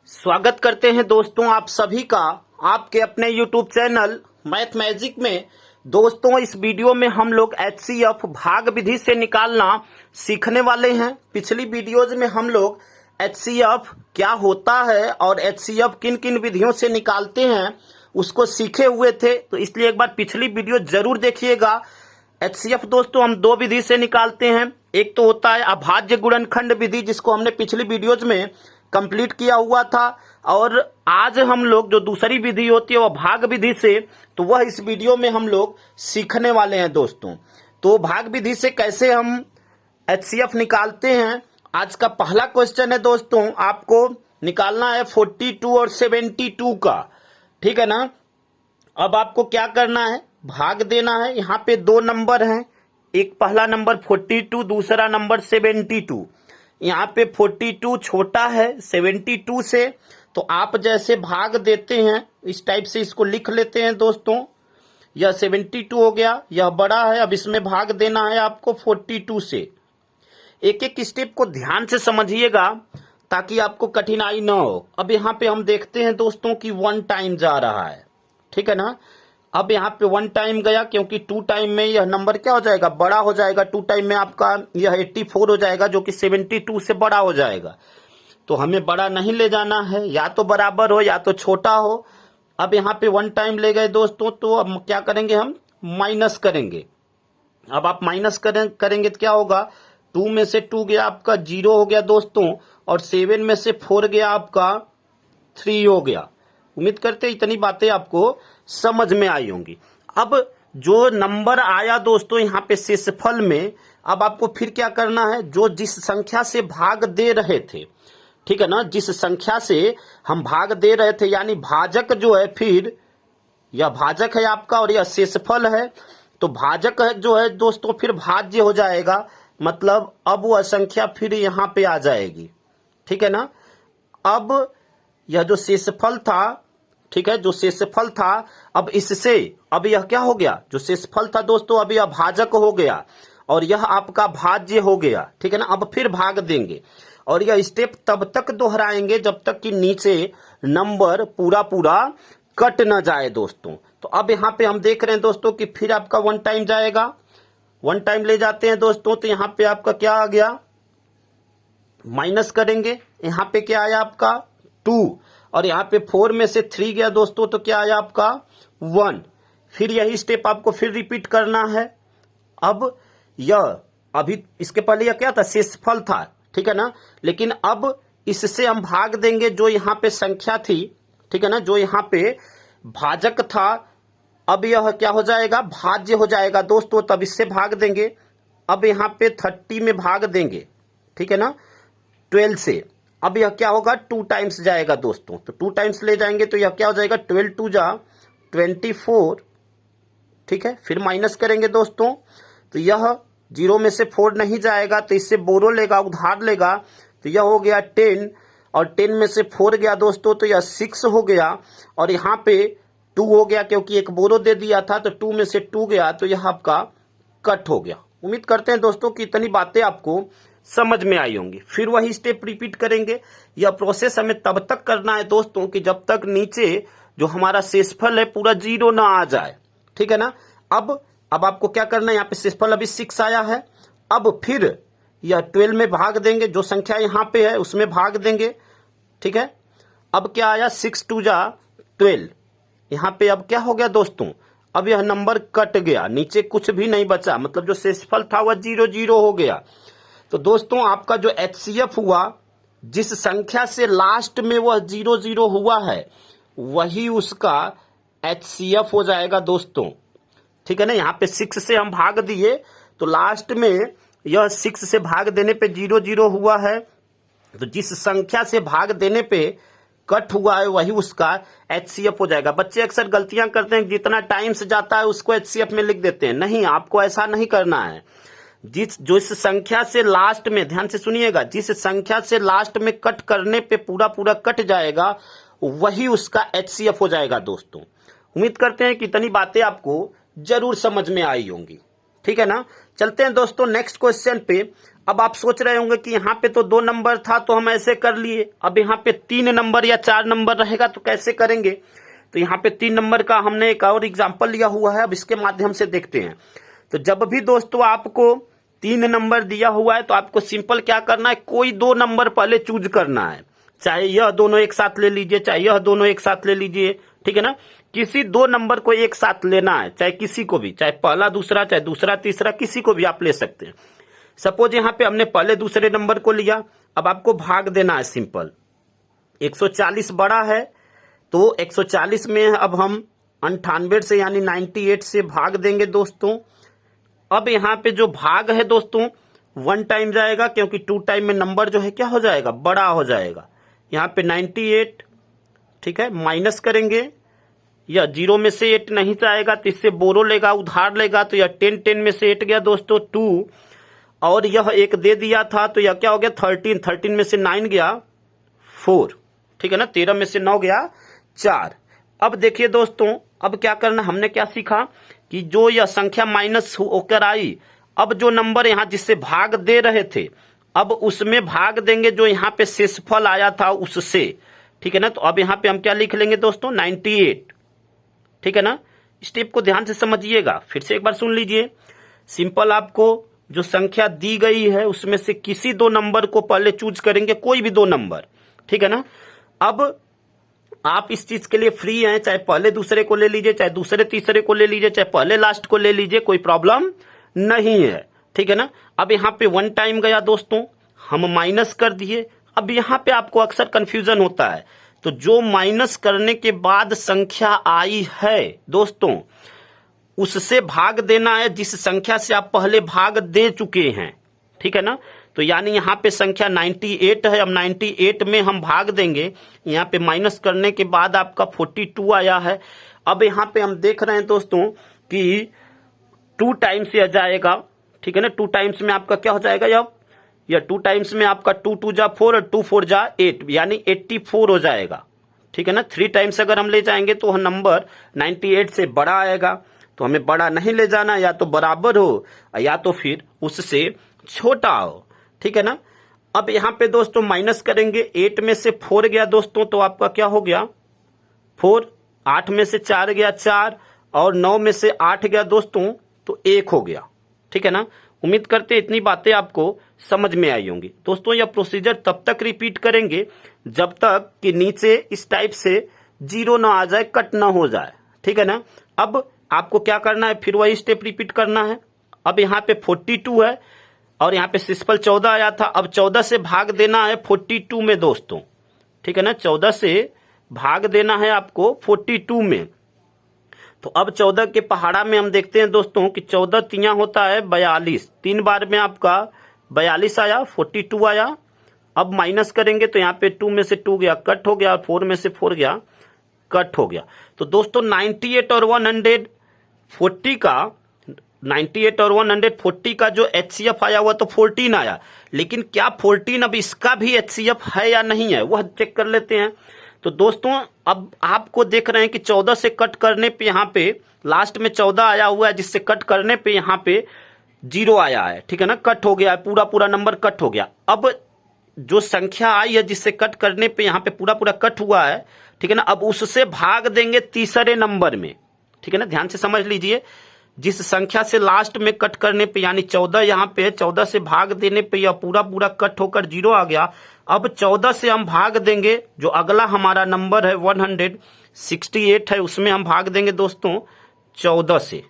स्वागत करते हैं दोस्तों आप सभी का आपके अपने YouTube चैनल मैथ मैजिक में। दोस्तों इस वीडियो में हम लोग HCF भाग विधि से निकालना सीखने वाले हैं। पिछली वीडियोज में हम लोग HCF क्या होता है और HCF किन किन विधियों से निकालते हैं उसको सीखे हुए थे, तो इसलिए एक बार पिछली वीडियो जरूर देखिएगा। HCF दोस्तों हम दो विधि से निकालते हैं। एक तो होता है अभाज्य गुणनखंड विधि, जिसको हमने पिछली वीडियोज में कंप्लीट किया हुआ था, और आज हम लोग जो दूसरी विधि होती है वो भाग विधि से, तो वह इस वीडियो में हम लोग सीखने वाले हैं दोस्तों। तो भाग विधि से कैसे हम HCF निकालते हैं, आज का पहला क्वेश्चन है दोस्तों। आपको निकालना है 42 और 72 का, ठीक है ना। अब आपको क्या करना है, भाग देना है। यहाँ पे दो नंबर हैं, एक पहला नंबर 42, दूसरा नंबर 72। यहाँ पे 42 छोटा है 72 से, तो आप जैसे भाग देते हैं इस टाइप से इसको लिख लेते हैं दोस्तों। यह 72 हो गया, यह बड़ा है, अब इसमें भाग देना है आपको 42 से। एक एक स्टेप को ध्यान से समझिएगा ताकि आपको कठिनाई ना हो। अब यहाँ पे हम देखते हैं दोस्तों कि 1 टाइम जा रहा है, ठीक है ना। अब यहाँ पे 1 टाइम गया, क्योंकि 2 टाइम में यह नंबर क्या हो जाएगा, बड़ा हो जाएगा। 2 टाइम में आपका यह 84 हो जाएगा, जो कि 72 से बड़ा हो जाएगा। तो हमें बड़ा नहीं ले जाना है, या तो बराबर हो या तो छोटा हो। अब यहाँ पे 1 टाइम ले गए दोस्तों, तो अब क्या करेंगे, हम माइनस करेंगे। अब आप माइनस करेंगे तो क्या होगा, 2 में से 2 गया आपका 0 हो गया दोस्तों, और 7 में से 4 गया आपका 3 हो गया। उम्मीद करते इतनी बातें आपको समझ में आई होंगी। अब जो नंबर आया दोस्तों यहाँ पे शेषफल में, अब आपको फिर क्या करना है, जो जिस संख्या से भाग दे रहे थे, ठीक है ना, जिस संख्या से हम भाग दे रहे थे, यानी भाजक जो है, फिर यह भाजक है आपका और यह शेषफल है, तो भाजक है जो है दोस्तों फिर भाज्य हो जाएगा। मतलब अब वह संख्या फिर यहाँ पे आ जाएगी, ठीक है ना। अब यह जो शेषफल था, ठीक है, जो शेषफल था, अब इससे अब यह क्या हो गया, जो शेषफल था दोस्तों अब यह भाजक हो गया और यह आपका भाज्य हो गया, ठीक है ना। अब फिर भाग देंगे और यह स्टेप तब तक दोहराएंगे जब तक कि नीचे नंबर पूरा पूरा कट न जाए दोस्तों। तो अब यहाँ पे हम देख रहे हैं दोस्तों कि फिर आपका 1 टाइम जाएगा, 1 टाइम ले जाते हैं दोस्तों, तो यहाँ पे आपका क्या आ गया, माइनस करेंगे। यहाँ पे क्या आया आपका 2, और यहाँ पे 4 में से 3 गया दोस्तों, तो क्या आया आपका 1। फिर यही स्टेप आपको फिर रिपीट करना है। अब यह अभी इसके पहले यह क्या था, शेषफल था, ठीक है ना, लेकिन अब इससे हम भाग देंगे जो यहाँ पे संख्या थी, ठीक है ना, जो यहाँ पे भाजक था, अब यह क्या हो जाएगा, भाज्य हो जाएगा दोस्तों, तब इससे भाग देंगे। अब यहाँ पे 30 में भाग देंगे, ठीक है ना, 12 से। अब यह क्या होगा, 2 टाइम्स जाएगा दोस्तों, तो 2 टाइम्स ले जाएंगे तो यह क्या हो जाएगा, 12 2 जा 24, ठीक है। फिर माइनस करेंगे दोस्तों, तो यह 0 में से 4 नहीं जाएगा, तो इससे बोरो लेगा, उधार लेगा, तो यह हो गया 10, और 10 में से 4 गया दोस्तों, तो यह 6 हो गया, और यहाँ पे 2 हो गया, क्योंकि एक बोरो दे दिया था, तो 2 में से 2 गया, तो यह आपका कट हो गया। उम्मीद करते हैं दोस्तों कि इतनी बातें आपको समझ में आई होंगी। फिर वही स्टेप रिपीट करेंगे। यह प्रोसेस हमें तब तक करना है दोस्तों कि जब तक नीचे जो हमारा शेषफल है पूरा 0 ना आ जाए, ठीक है ना। अब आपको क्या करना है, यहाँ पे शेषफल अभी 6 आया है, अब फिर यह 12 में भाग देंगे, जो संख्या यहाँ पे है उसमें भाग देंगे, ठीक है। अब क्या आया, 6 2 जा 12, यहाँ पे अब क्या हो गया दोस्तों, अब यह नंबर कट गया, नीचे कुछ भी नहीं बचा, मतलब जो शेषफल था वह 0 0 हो गया। तो दोस्तों आपका जो HCF हुआ, जिस संख्या से लास्ट में वह 0 0 हुआ है, वही उसका HCF हो जाएगा दोस्तों, ठीक है ना। यहाँ पे 6 से हम भाग दिए, तो लास्ट में यह 6 से भाग देने पे 0 0 हुआ है, तो जिस संख्या से भाग देने पे कट हुआ है वही उसका HCF हो जाएगा। बच्चे अक्सर गलतियां करते हैं, जितना टाइम से जाता है उसको HCF में लिख देते हैं। नहीं, आपको ऐसा नहीं करना है। जिस संख्या से लास्ट में, ध्यान से सुनिएगा, जिस संख्या से लास्ट में कट करने पे पूरा पूरा कट जाएगा वही उसका HCF हो जाएगा दोस्तों। उम्मीद करते हैं कि इतनी बातें आपको जरूर समझ में आई होंगी। ठीक है ना। चलते हैं दोस्तों नेक्स्ट क्वेश्चन पे। अब आप सोच रहे होंगे कि यहाँ पे तो 2 नंबर था तो हम ऐसे कर लिए, अब यहाँ पे 3 नंबर या 4 नंबर रहेगा तो कैसे करेंगे। तो यहाँ पे 3 नंबर का हमने एक और एग्जांपल लिया हुआ है, अब इसके माध्यम से देखते हैं। तो जब भी दोस्तों आपको 3 नंबर दिया हुआ है तो आपको सिंपल क्या करना है, कोई 2 नंबर पहले चूज करना है। चाहे यह दोनों एक साथ ले लीजिए, चाहे यह दोनों एक साथ ले लीजिए, ठीक है ना। किसी 2 नंबर को एक साथ लेना है, चाहे किसी को भी, चाहे पहला दूसरा, चाहे दूसरा तीसरा, किसी को भी आप ले सकते हैं। सपोज यहाँ पे हमने पहले दूसरे नंबर को लिया, अब आपको भाग देना है सिंपल। 140 बड़ा है तो 140 में अब हम 98 से यानी 98 से भाग देंगे दोस्तों। अब यहाँ पे जो भाग है दोस्तों 1 टाइम जाएगा, क्योंकि 2 टाइम में नंबर जो है क्या हो जाएगा, बड़ा हो जाएगा। यहाँ पे 98, ठीक है, माइनस करेंगे, या 0 में से 8 नहीं जाएगा तो इससे बोरो लेगा, उधार लेगा, तो यह 10 में से 8 गया दोस्तों 2, और यह एक दे दिया था तो यह क्या हो गया 13 में से 9 गया 4, ठीक है ना। 13 में से 9 गया 4। अब देखिए दोस्तों, अब क्या करना, हमने क्या सीखा कि जो यह संख्या माइनस होकर आई, अब जो नंबर यहाँ जिससे भाग दे रहे थे, अब उसमें भाग देंगे जो यहाँ पे शेषफल आया था उससे, ठीक है ना। तो अब यहाँ पे हम क्या लिख लेंगे दोस्तों 98, ठीक है ना। स्टेप को ध्यान से समझिएगा, फिर से एक बार सुन लीजिए। सिंपल आपको जो संख्या दी गई है उसमें से किसी 2 नंबर को पहले चूज करेंगे, कोई भी 2 नंबर, ठीक है ना। अब आप इस चीज के लिए फ्री हैं, चाहे पहले दूसरे को ले लीजिए, चाहे दूसरे तीसरे को ले लीजिए, चाहे पहले लास्ट को ले लीजिए, कोई प्रॉब्लम नहीं है, ठीक है ना। अब यहाँ पे 1 टाइम गया दोस्तों, हम माइनस कर दिए। अब यहाँ पे आपको अक्सर कंफ्यूजन होता है, तो जो माइनस करने के बाद संख्या आई है दोस्तों उससे भाग देना है जिस संख्या से आप पहले भाग दे चुके हैं, ठीक है ना। तो यानी यहाँ पे संख्या 98 है, अब 98 में हम भाग देंगे, यहाँ पे माइनस करने के बाद आपका 42 आया है। अब यहाँ पे हम देख रहे हैं दोस्तों कि 2 टाइम्स यह जाएगा, ठीक है ना। 2 टाइम्स में आपका क्या हो जाएगा, यह 2 टाइम्स में आपका 2 2 जा 4 और 2 4 जा 8 यानी 84 हो जाएगा, ठीक है ना। 3 टाइम्स अगर हम ले जाएंगे तो नंबर 98 से बड़ा आएगा, तो हमें बड़ा नहीं ले जाना, या तो बराबर हो या तो फिर उससे छोटा हो, ठीक है ना। अब यहाँ पे दोस्तों माइनस करेंगे, 8 में से 4 गया दोस्तों तो आपका क्या हो गया 4, 8 में से 4 गया 4, और 9 में से 8 गया दोस्तों तो 1 हो गया, ठीक है ना। उम्मीद करते इतनी बातें आपको समझ में आई होंगी दोस्तों। यह प्रोसीजर तब तक रिपीट करेंगे जब तक कि नीचे इस टाइप से 0 ना आ जाए, कट ना हो जाए, ठीक है ना। अब आपको क्या करना है, फिर वही स्टेप रिपीट करना है। अब यहाँ पे 42 है और यहाँ पे शेषफल 14 आया था, अब 14 से भाग देना है 42 में दोस्तों, ठीक है ना। 14 से भाग देना है आपको 42 में। तो अब 14 के पहाड़ा में हम देखते हैं दोस्तों कि 14 तिया होता है 42, 3 बार में आपका 42 आया, 42 आया। अब माइनस करेंगे तो यहाँ पे 2 में से 2 गया, कट हो गया, 4 में से 4 गया, कट हो गया। तो दोस्तों 98 और 140 का 98 और 140 का जो HCF आया हुआ तो 14 आया, लेकिन क्या 14 अब इसका भी HCF है या नहीं है वह चेक कर लेते हैं। तो दोस्तों अब आपको देख रहे हैं कि 14 से कट करने पे यहाँ पे लास्ट में 14 आया हुआ है, जिससे कट करने पे यहाँ पे 0 आया है, ठीक है ना। कट हो गया है, पूरा नंबर कट हो गया। अब जो संख्या आई है जिससे कट करने पे यहाँ पे पूरा कट हुआ है, ठीक है ना। अब उससे भाग देंगे तीसरे नंबर में, ठीक है ना। ध्यान से समझ लीजिए, जिस संख्या से लास्ट में कट करने पे यानी 14 यहाँ पे 14 से भाग देने पे यह पूरा कट होकर 0 आ गया। अब 14 से हम भाग देंगे जो अगला हमारा नंबर है 168 है, उसमें हम भाग देंगे दोस्तों 14 से,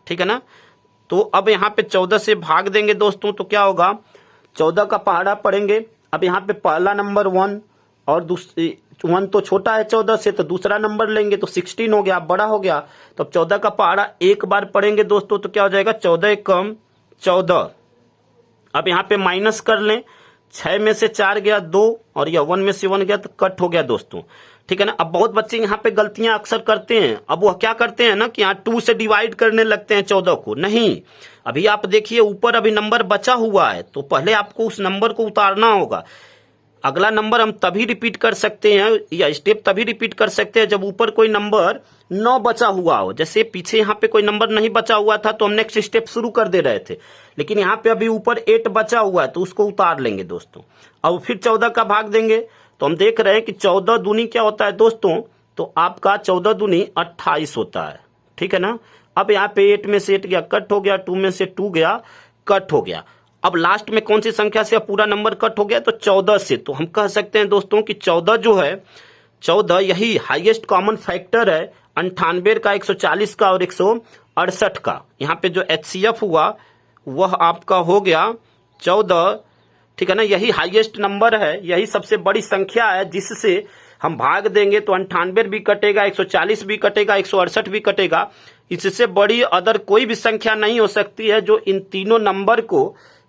ठीक है ना। तो अब यहाँ पे 14 से भाग देंगे दोस्तों तो क्या होगा, 14 का पहाड़ा पढ़ेंगे। अब यहाँ पे पहला नंबर 1 और दूसरी 1 तो छोटा है 14 से, तो दूसरा नंबर लेंगे तो 16 हो गया, बड़ा हो गया। तो अब 14 का पहाड़ा एक बार पढ़ेंगे दोस्तों तो क्या हो जाएगा 14 कम 14। अब यहाँ पे माइनस कर लें, 6 में से 4 गया 2 और यह 1 में से 1 गया तो कट हो गया दोस्तों, ठीक है ना। अब बहुत बच्चे यहाँ पे गलतियां अक्सर करते हैं, अब वह क्या करते हैं ना कि यहाँ 2 से डिवाइड करने लगते हैं 14 को। नहीं, अभी आप देखिए ऊपर अभी नंबर बचा हुआ है तो पहले आपको उस नंबर को उतारना होगा। अगला नंबर हम तभी रिपीट कर सकते हैं या स्टेप तभी रिपीट कर सकते हैं जब ऊपर कोई नंबर 9 बचा हुआ हो। जैसे पीछे यहाँ पे कोई नंबर नहीं बचा हुआ था तो हम नेक्स्ट स्टेप शुरू कर दे रहे थे, लेकिन यहाँ पे अभी ऊपर 8 बचा हुआ है तो उसको उतार लेंगे दोस्तों। अब फिर 14 का भाग देंगे तो हम देख रहे हैं कि 14 दूनी क्या होता है दोस्तों, तो आपका 14 दूनी 28 होता है, ठीक है ना। अब यहाँ पे 8 में से 8 गया कट हो गया, 2 में से 2 गया कट हो गया। अब लास्ट में कौन सी संख्या से पूरा नंबर कट हो गया, तो 14 से। तो हम कह सकते हैं दोस्तों कि 14 जो है, 14 यही हाईएस्ट कॉमन फैक्टर है 98 का, 140 का और 168 का। यहाँ पे जो HCF हुआ वह आपका हो गया 14, ठीक है ना। यही हाईएस्ट नंबर है, यही सबसे बड़ी संख्या है जिससे हम भाग देंगे तो 98 भी कटेगा, 140 भी कटेगा, 168 भी कटेगा। इससे बड़ी अदर कोई भी संख्या नहीं हो सकती है जो इन तीनों नंबर को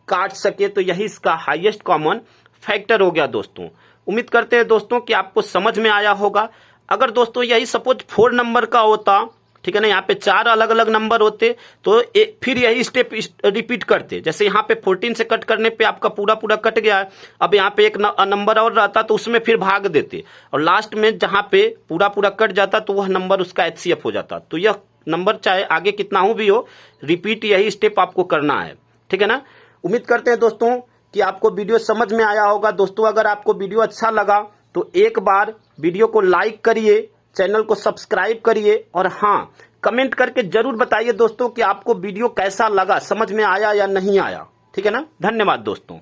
काट सके। तो यही इसका हाईएस्ट कॉमन फैक्टर हो गया दोस्तों। उम्मीद करते हैं दोस्तों कि आपको समझ में आया होगा। अगर दोस्तों यही सपोज 4 नंबर का होता, ठीक है ना, यहाँ पे 4 अलग अलग नंबर होते तो फिर यही स्टेप रिपीट करते। जैसे यहाँ पे 14 से कट करने पे आपका पूरा पूरा कट गया है, अब यहाँ पे एक नंबर और रहता तो उसमें फिर भाग देते और लास्ट में जहाँ पे पूरा पूरा कट जाता तो वह नंबर उसका HCF हो जाता। तो यह नंबर चाहे आगे कितना हो भी हो, रिपीट यही स्टेप आपको करना है, ठीक है ना। उम्मीद करते हैं दोस्तों कि आपको वीडियो समझ में आया होगा। दोस्तों अगर आपको वीडियो अच्छा लगा तो एक बार वीडियो को लाइक करिए, चैनल को सब्सक्राइब करिए और हाँ, कमेंट करके जरूर बताइए दोस्तों कि आपको वीडियो कैसा लगा, समझ में आया या नहीं आया, ठीक है ना। धन्यवाद दोस्तों।